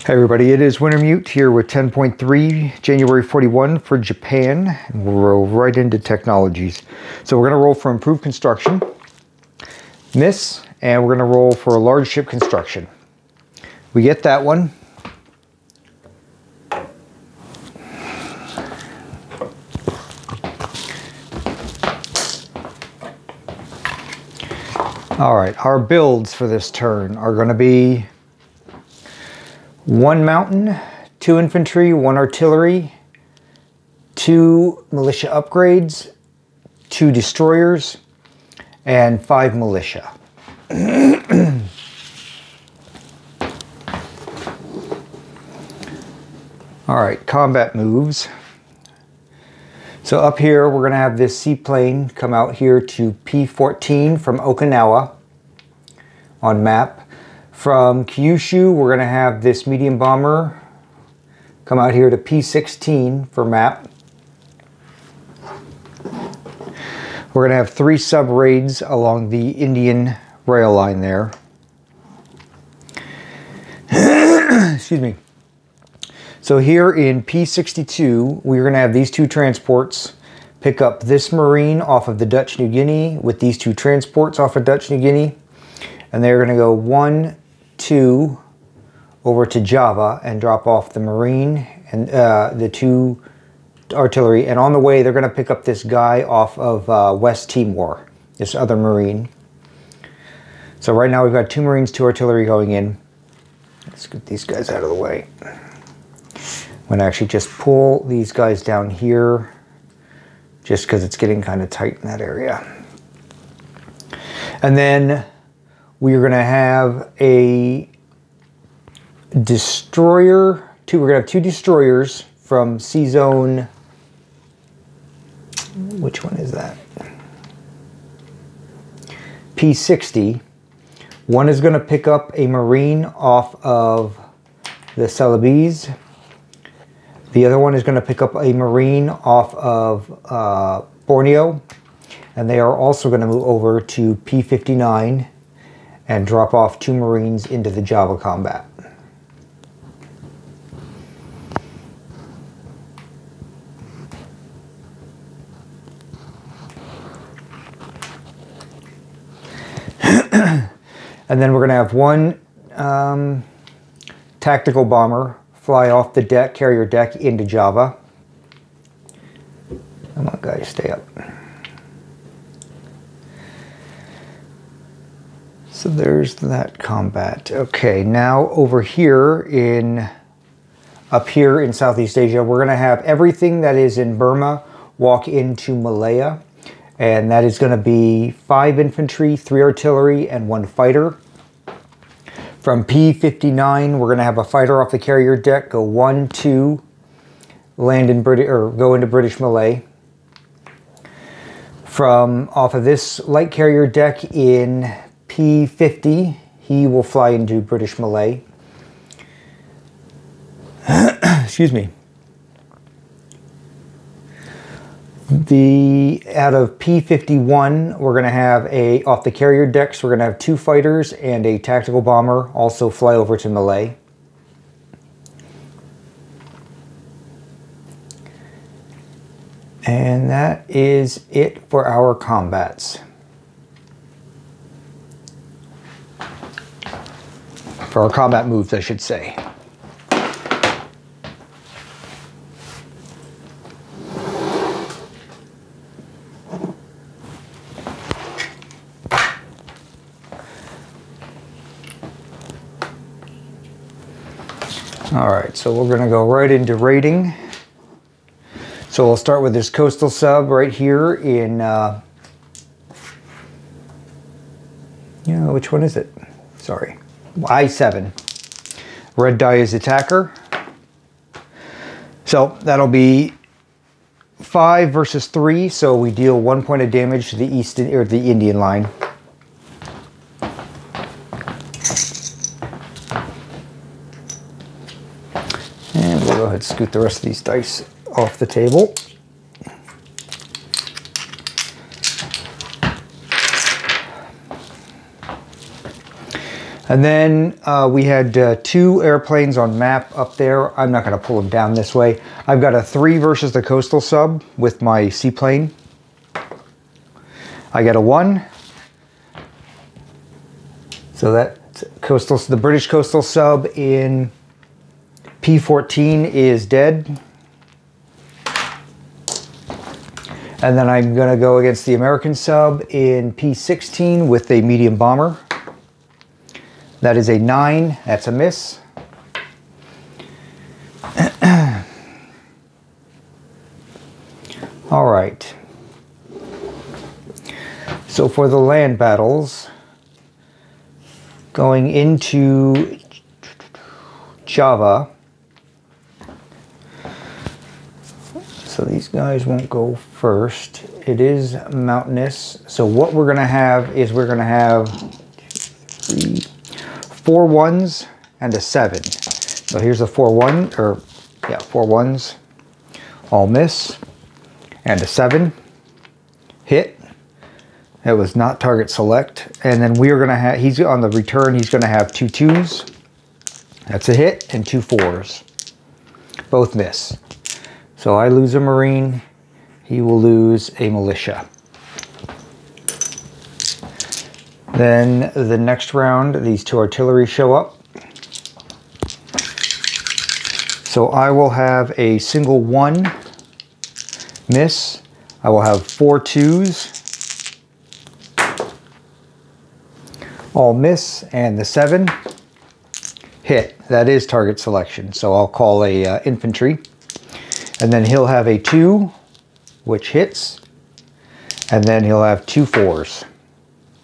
Hey everybody, it is Wintermute here with 10.3 January 41 for Japan, and we'll roll right into technologies. So we're going to roll for improved construction, miss, and we're going to roll for a large ship construction. We get that one. Alright, our builds for this turn are going to be 1 mountain, 2 infantry, 1 artillery, 2 militia upgrades, 2 destroyers, and 5 militia. Alright, combat moves. So up here we're going to have this seaplane come out here to P14 from Okinawa on map. From Kyushu, we're going to have this medium bomber come out here to P16 for map. We're going to have 3 sub-raids along the Indian rail line there. Excuse me. So here in P62, we're going to have these 2 transports pick up this Marine off of the Dutch New Guinea with these 2 transports off of Dutch New Guinea. And they're going to go 1, 2 over to Java and drop off the Marine and the 2 artillery, and on the way they're going to pick up this guy off of West Timor, this other Marine. So right now we've got 2 Marines, 2 artillery going in. Let's get these guys out of the way. I'm going to actually just pull these guys down here just because it's getting kind of tight in that area. And then we're going to have a destroyer, we're going to have 2 destroyers from Sea Zone, which one is that? P60. One is going to pick up a Marine off of the Celebes. The other one is going to pick up a Marine off of Borneo. And they are also going to move over to P59 and drop off 2 Marines into the Java combat. And then we're going to have 1 tactical bomber fly off the deck, carrier deck, into Java. Come on guys, stay up. So there's that combat. Okay, now over here up here in Southeast Asia, we're going to have everything that is in Burma walk into Malaya. And that is going to be 5 infantry, 3 artillery, and 1 fighter. From P59, we're going to have a fighter off the carrier deck, go 1, 2, land in go into British Malay. From off of this light carrier deck in P50, he will fly into British Malay. Excuse me. Out of P51, we're going to have off the carrier decks, we're going to have 2 fighters and a tactical bomber also fly over to Malay. And that is it for our combats. For our combat moves, I should say. Alright, so we're going to go right into rating. So we'll start with this coastal sub right here in, which one is it? Sorry. I-7. Red die is attacker. So that'll be 5 versus 3, so we deal 1 point of damage to the the Indian line. And we'll go ahead and scoot the rest of these dice off the table. And then we had 2 airplanes on map up there. I'm not going to pull them down this way. I've got a 3 versus the coastal sub with my seaplane. I got a 1. So that the British coastal sub in P14 is dead. And then I'm going to go against the American sub in P16 with a medium bomber. That is a 9. That's a miss. All right. So for the land battles, going into Java, so these guys won't go first. It is mountainous. So what we're going to have is we're going to have 3, 4 1s and a 7. So here's a 4 1, or yeah, 4 1s, all miss, and a 7 hit. It was not target select. And then we are going to have, he's on the return, he's going to have 2 2s. That's a hit, and 2 4s. Both miss. So I lose a Marine, he will lose a militia. Then the next round, these 2 artillery show up. So I will have a single 1 miss. I will have 4 2s. All miss, and the 7 hit. That is target selection, so I'll call a infantry. And then he'll have a 2, which hits, and then he'll have 2 4s.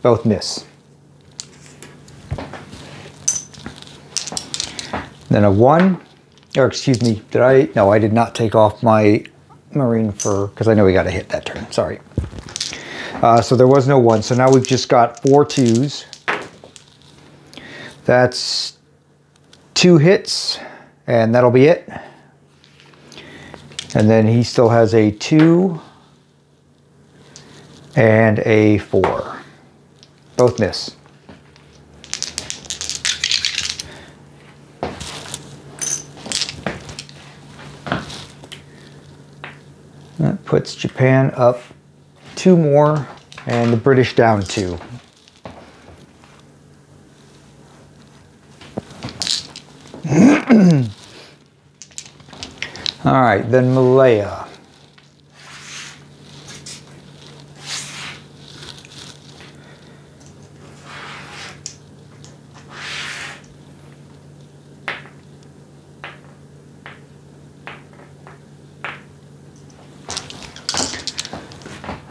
Both miss. Then a 1, or excuse me, did I? No, I did not take off my Marine because I know we got a hit that turn, sorry. So there was no 1, so now we've just got 4 2s. That's 2 hits, and that'll be it. And then he still has a 2 and a 4. Both miss. That puts Japan up 2 more, and the British down 2. All right, then Malaya.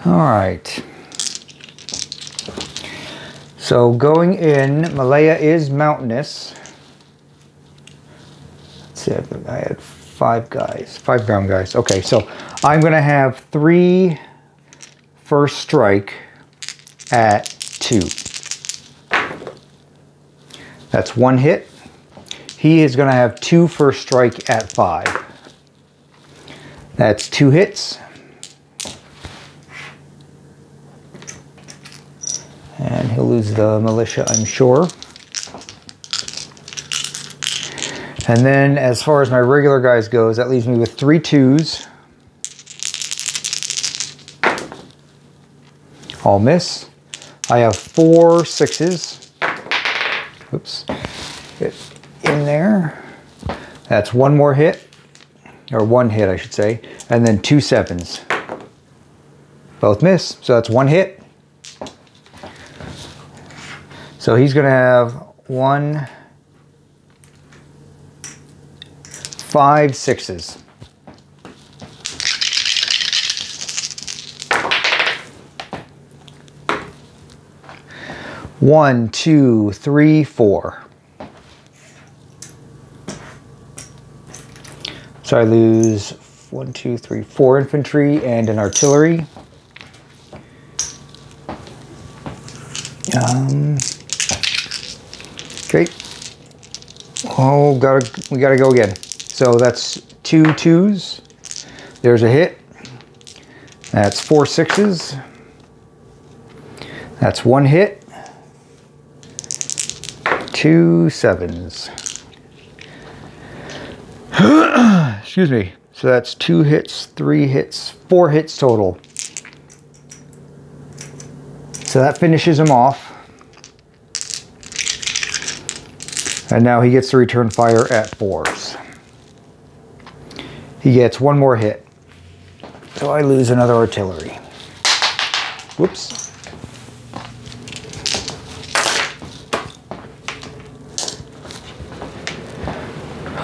All right. So going in, Malaya is mountainous. Let's see, I had 5 ground guys. Okay, so I'm going to have 3 first strike at 2. That's 1 hit. He is going to have 2 first strike at 5. That's 2 hits. And he'll lose the militia, I'm sure. And then as far as my regular guys goes, that leaves me with 3 2s. All miss. I have 4 6s. Oops. Get in there. That's 1 more hit. Or 1 hit, I should say. And then 2 7s. Both miss. So that's 1 hit. So he's going to have 1, 5 6s. One, 2, 3, 4. So I lose 1, 2, 3, 4 infantry and an artillery. Okay. Oh, we gotta go again. So that's 2 2s. There's a hit. That's 4 6s. That's 1 hit. 2 7s. Excuse me. So that's 2 hits, 3 hits, 4 hits total. So that finishes him off. And now he gets to return fire at 4s. He gets 1 more hit. So I lose another artillery. Whoops.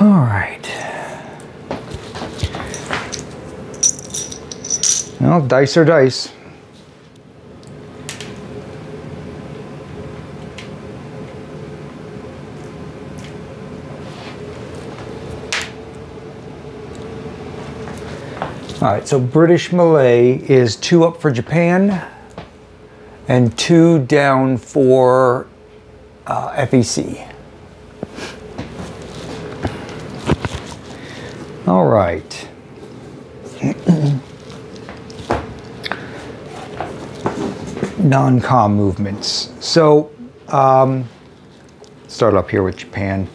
All right. Well, dice are dice. All right, so British Malay is 2 up for Japan and 2 down for FEC. All right. Non-com movements. So, start up here with Japan.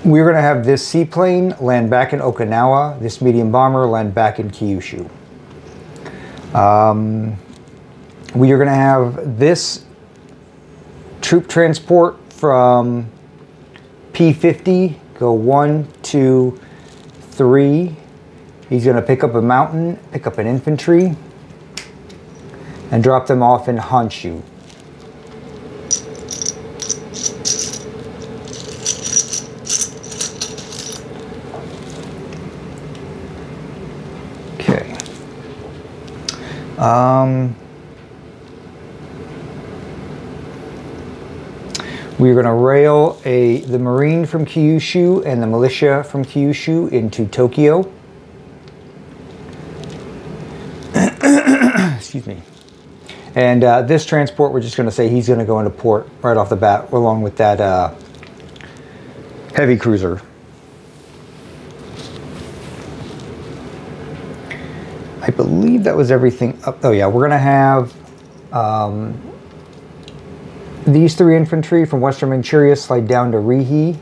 We're going to have this seaplane land back in Okinawa, this medium bomber land back in Kyushu. We are going to have this troop transport from P50 go 1, 2, 3. He's going to pick up a mountain, pick up an infantry, and drop them off in Honshu. Okay. We're going to rail the Marine from Kyushu and the militia from Kyushu into Tokyo. Excuse me. And this transport, we're just going to say he's going to go into port right off the bat, along with that heavy cruiser. I believe that was everything up. Oh yeah, we're going to have these 3 infantry from Western Manchuria slide down to Rihe,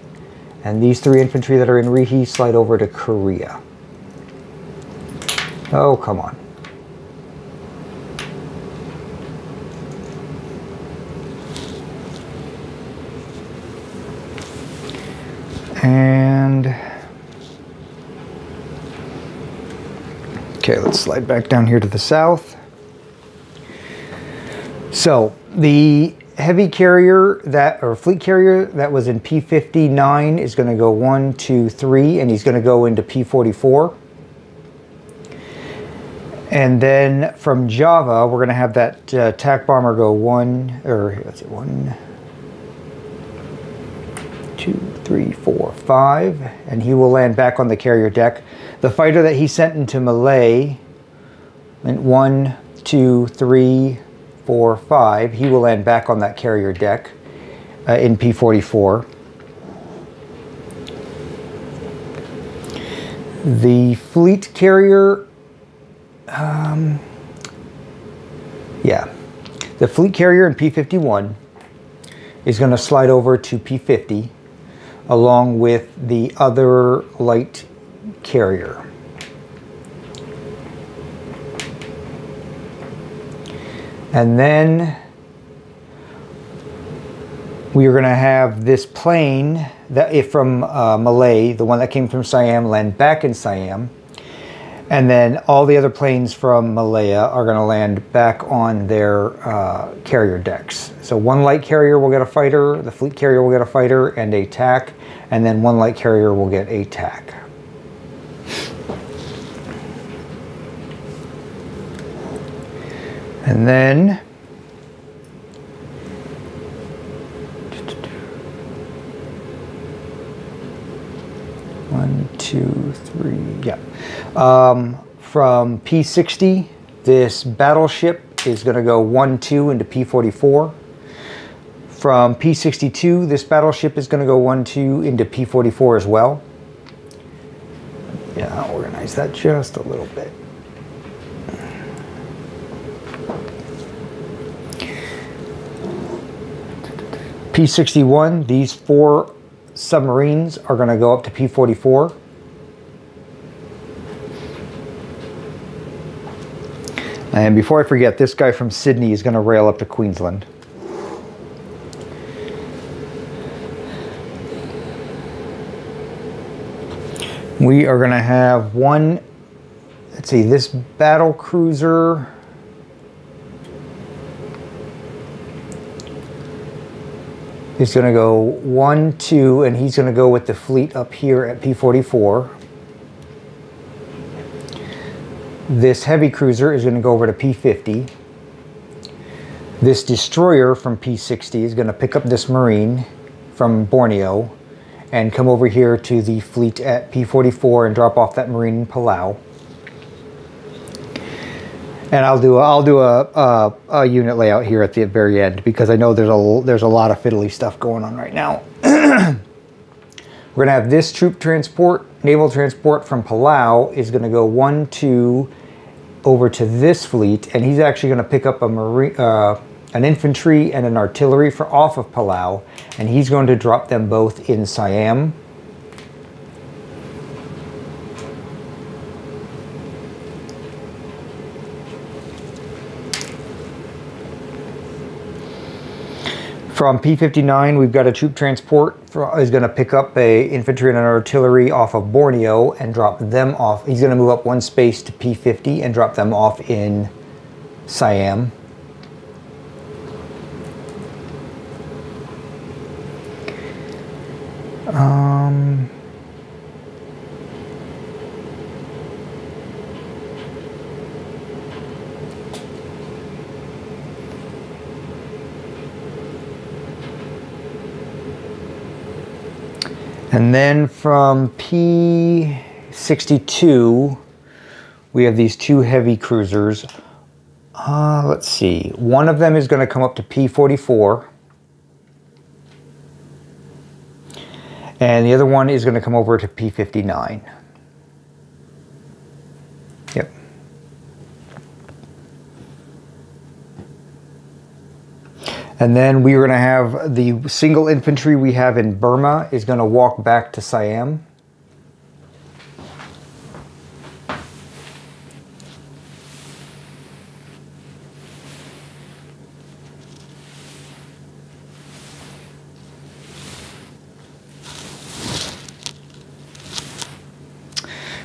and these 3 infantry that are in Rihe slide over to Korea. Oh, come on. And okay, let's slide back down here to the south. So the heavy carrier or fleet carrier that was in P59 is going to go 1, 2, 3, and he's going to go into P44. And then from Java, we're going to have that attack bomber go 1, 2, 3, 4, 5, and he will land back on the carrier deck. The fighter that he sent into Malay went 1, 2, 3, 4, 5. He will land back on that carrier deck in P44. The fleet carrier, the fleet carrier in P51 is going to slide over to P50 along with the other light carrier. And then we are going to have this plane that from Malay, the one that came from Siam, land back in Siam. And then all the other planes from Malaya are going to land back on their carrier decks. So 1 light carrier will get a fighter, the fleet carrier will get a fighter and a TAC, and then 1 light carrier will get a TAC. And then one, two, three, yeah. From P60, this battleship is going to go 1, 2 into P44. From P62, this battleship is going to go 1, 2 into P44 as well. Yeah, I'll organize that just a little bit. P-61, these 4 submarines are going to go up to P-44. And before I forget, this guy from Sydney is going to rail up to Queensland. We are going to have one, let's see, this battle cruiser is going to go 1, 2, and he's going to go with the fleet up here at P-44. This heavy cruiser is going to go over to P-50. This destroyer from P-60 is going to pick up this marine from Borneo and come over here to the fleet at P-44 and drop off that marine in Palau. And I'll do a unit layout here at the very end, because I know there's a lot of fiddly stuff going on right now. We're going to have this troop transport, naval transport from Palau is going to go 1, 2 over to this fleet, and he's actually going to pick up a marine, an infantry and an artillery off of Palau, and he's going to drop them both in Siam. From P-59, we've got a troop transport is going to pick up a infantry and an artillery off of Borneo and drop them off. He's going to move up 1 space to P-50 and drop them off in Siam. And then from P-62, we have these 2 heavy cruisers. Let's see. One of them is going to come up to P-44. And the other one is going to come over to P-59. Yep. And then we're going to have the single infantry we have in Burma is going to walk back to Siam.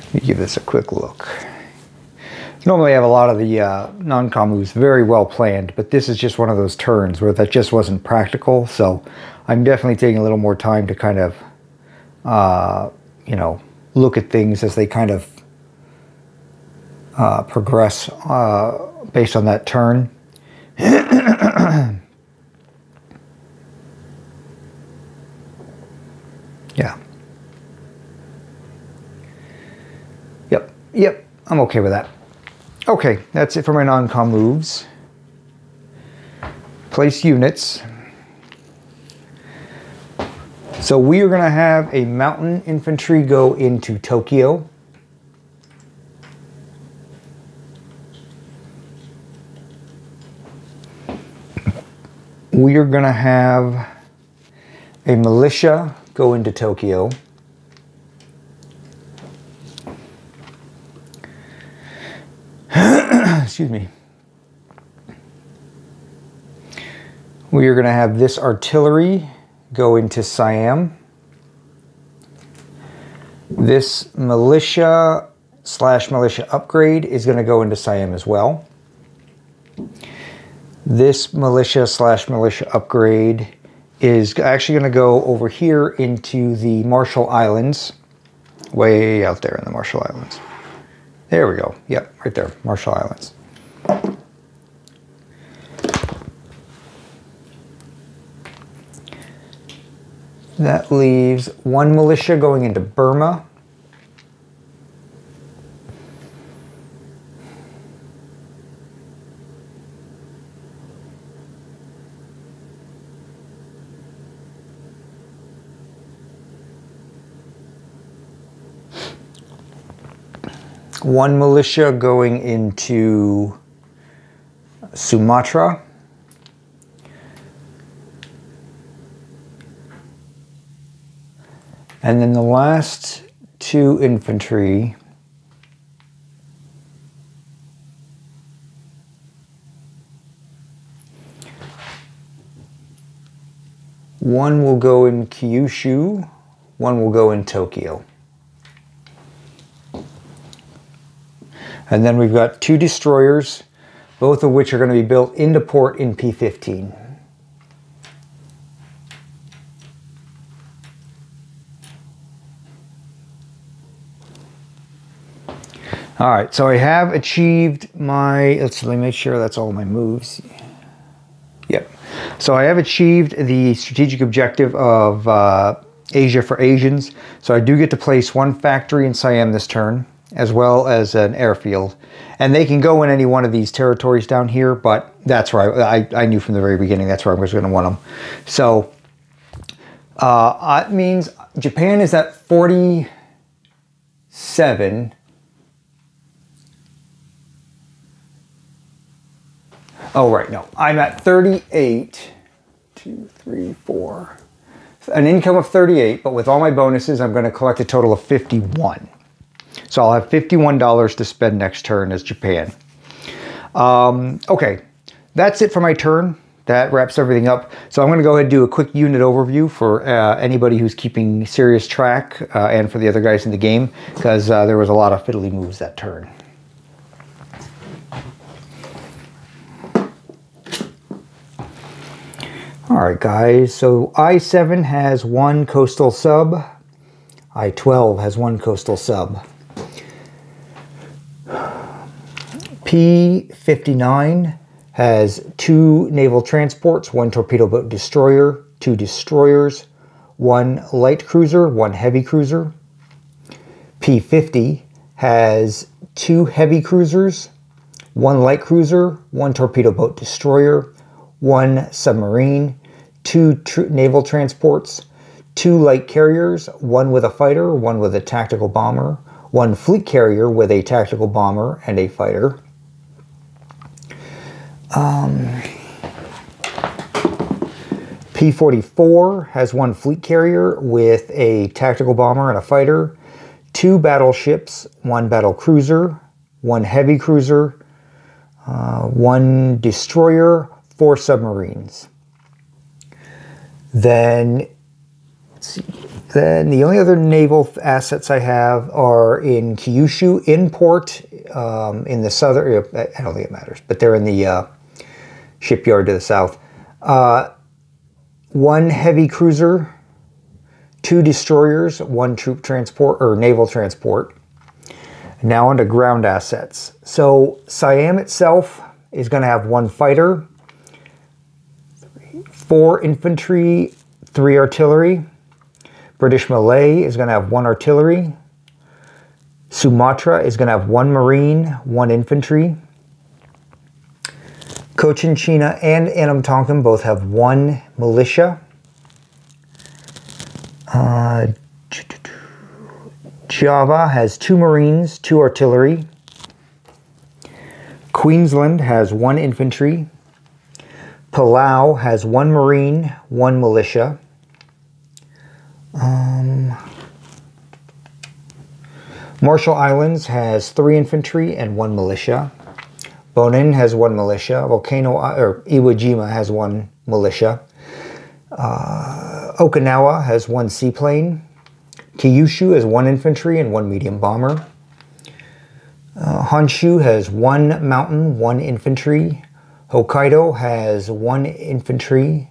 Let me give this a quick look. Normally I have a lot of the non-com moves very well planned, but this is just one of those turns where that just wasn't practical, so I'm definitely taking a little more time to kind of, you know, look at things as they kind of progress based on that turn. Yeah. Yep, I'm okay with that. Okay, that's it for my non-com moves. Place units. So we are going to have a mountain infantry go into Tokyo. We are going to have a militia go into Tokyo. Excuse me. We are going to have this artillery go into Siam. This militia / militia upgrade is going to go into Siam as well. This militia / militia upgrade is actually going to go over here into the Marshall Islands, way out there in the Marshall Islands. There we go. Yep, right there, Marshall Islands. That leaves one militia going into Burma. One militia going into Sumatra. And then the last 2 infantry. One will go in Kyushu, one will go in Tokyo. And then we've got 2 destroyers, both of which are going to be built into port in P15. All right, so I have achieved my, let me make sure that's all my moves. Yep. So I have achieved the strategic objective of Asia for Asians. So I do get to place 1 factory in Siam this turn, as well as an airfield. And they can go in any one of these territories down here, but that's where I knew from the very beginning that's where I was going to want them. So it means Japan is at 47. Oh, right, no. I'm at 38. 2, 3, 4. An income of 38, but with all my bonuses, I'm going to collect a total of 51. So I'll have $51 to spend next turn as Japan. Okay, that's it for my turn. That wraps everything up. So I'm going to go ahead and do a quick unit overview for anybody who's keeping serious track and for the other guys in the game, because there was a lot of fiddly moves that turn. All right, guys, so I-7 has 1 coastal sub. I-12 has 1 coastal sub. P-59 has 2 naval transports, 1 torpedo boat destroyer, 2 destroyers, 1 light cruiser, 1 heavy cruiser. P-50 has 2 heavy cruisers, 1 light cruiser, 1 torpedo boat destroyer, 1 submarine, 2 naval transports, 2 light carriers, 1 with a fighter, 1 with a tactical bomber, 1 fleet carrier with a tactical bomber and a fighter. P-44 has 1 fleet carrier with a tactical bomber and a fighter, 2 battleships, 1 battle cruiser, 1 heavy cruiser, 1 destroyer, 4 submarines. Then, let's see. Then the only other naval assets I have are in Kyushu, in port, in the southern, I don't think it matters, but they're in the shipyard to the south. 1 heavy cruiser, 2 destroyers, 1 troop transport, or naval transport. Now onto ground assets. So Siam itself is going to have 1 fighter, 4 infantry, 3 artillery. British Malay is going to have 1 artillery. Sumatra is going to have 1 marine, 1 infantry. Cochinchina and Anam Tonkin both have 1 militia. Java has 2 marines, 2 artillery. Queensland has 1 infantry. Palau has 1 marine, 1 militia. Marshall Islands has 3 infantry and 1 militia. Bonin has 1 militia. Iwo Jima has 1 militia. Okinawa has 1 seaplane. Kyushu has 1 infantry and 1 medium bomber. Honshu has 1 mountain, 1 infantry. Hokkaido has 1 infantry.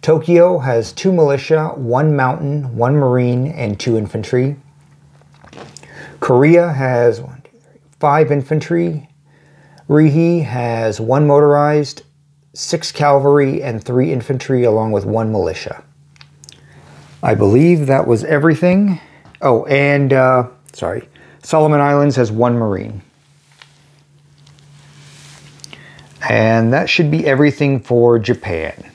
Tokyo has 2 militia, 1 mountain, 1 marine, and 2 infantry. Korea has 5 infantry. Rihe has 1 motorized, 6 cavalry, and 3 infantry, along with 1 militia. I believe that was everything. Oh, and, sorry, Solomon Islands has 1 marine. And that should be everything for Japan.